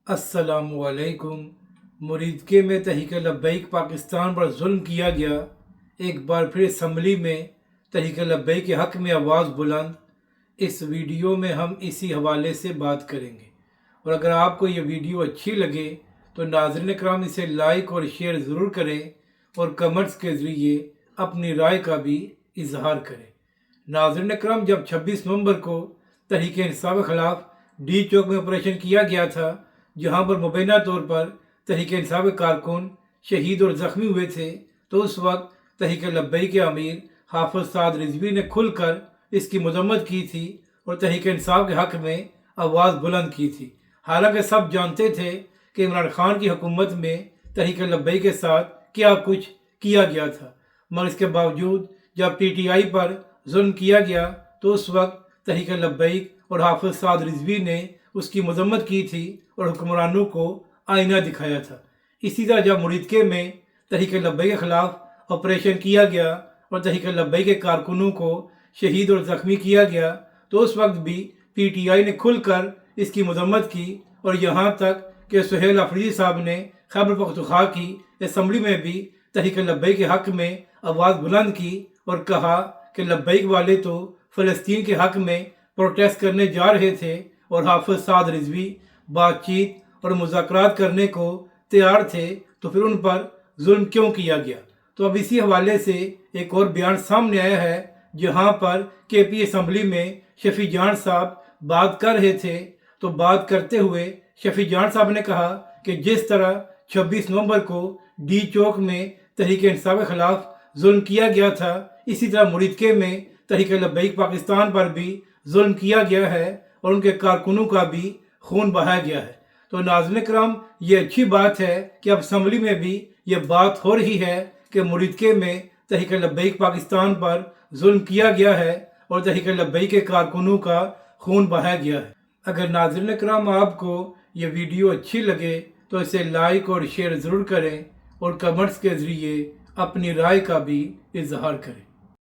अस्सलामुअलैकुम। मुरीदके में तहरीक लब्बैक पाकिस्तान पर जुल्म किया गया। एक बार फिर असम्बली में तहरीक लब्बैक के हक़ में आवाज़ बुलंद। इस वीडियो में हम इसी हवाले से बात करेंगे, और अगर आपको ये वीडियो अच्छी लगे तो नाज़रीन कराम इसे लाइक और शेयर ज़रूर करें और कमेंट्स के ज़रिए अपनी राय का भी इजहार करें। नाज़रीन कराम, जब 26 नवंबर को तहरीक इंसाफ के ख़िलाफ़ डी चौक में ऑपरेशन किया गया था, जहां पर मुबैना तौर पर तहरीक इंसाफ के कारकुन शहीद और ज़ख्मी हुए थे, तो उस वक्त तहरीक लब्बैक के अमीर हाफिज़ साद रिजवी ने खुलकर इसकी मजम्मत की थी और तहरीक इंसाफ के हक़ में आवाज़ बुलंद की थी। हालांकि सब जानते थे कि इमरान खान की हुकूमत में तहरीक लब्बैक के साथ क्या कुछ किया गया था, मगर इसके बावजूद जब PTI पर जुल्म किया गया तो उस वक्त तहरीक लब्बैक और हाफिज़ साद रिजवी ने उसकी मजम्मत की थी और हुक्मरानों को आईना दिखाया था। इसी तरह जब मुरीदके में तहरीक लब्बैक के ख़िलाफ़ ऑपरेशन किया गया और तहरीक लब्बैक के कारकुनों को शहीद और ज़ख्मी किया गया, तो उस वक्त भी PTI ने खुलकर इसकी मजम्मत की, और यहाँ तक कि सुहेल अफरीदी साहब ने खैबर पख्तूनख्वा की असम्बली में भी तहरीक लब्बैक के हक़ में आवाज़ बुलंद की और कहा कि लब्बैक वाले तो फ़लस्तीन के हक़ में प्रोटेस्ट करने जा रहे थे और हाफिज़ साद रिजवी बातचीत और मुज़ाकरात करने को तैयार थे, तो फिर उन पर जुल्म क्यों किया गया। तो अब इसी हवाले से एक और बयान सामने आया है, जहां पर KP असम्बली में शफी जान साहब बात कर रहे थे। तो बात करते हुए शफी जान साहब ने कहा कि जिस तरह 26 नवंबर को डी चौक में तहरीक इंसाफ के ख़िलाफ़ जुल्म किया गया था, इसी तरह मुरीदके में तहरीक लब्बैक पाकिस्तान पर भी जुल्म किया गया है और उनके कारकुनों का भी खून बहाया गया है। तो नाज़रीन कराम, ये अच्छी बात है कि अब असम्बली में भी ये बात हो रही है कि मुरीदके में तहरीक लब्बैक पाकिस्तान पर जुल्म किया गया है और तहरीक लब्बैक के कारकुनों का खून बहाया गया है। अगर नाज़रीन कराम आपको ये वीडियो अच्छी लगे तो इसे लाइक और शेयर ज़रूर करें और कमेंट्स के ज़रिए अपनी राय का भी इजहार करें।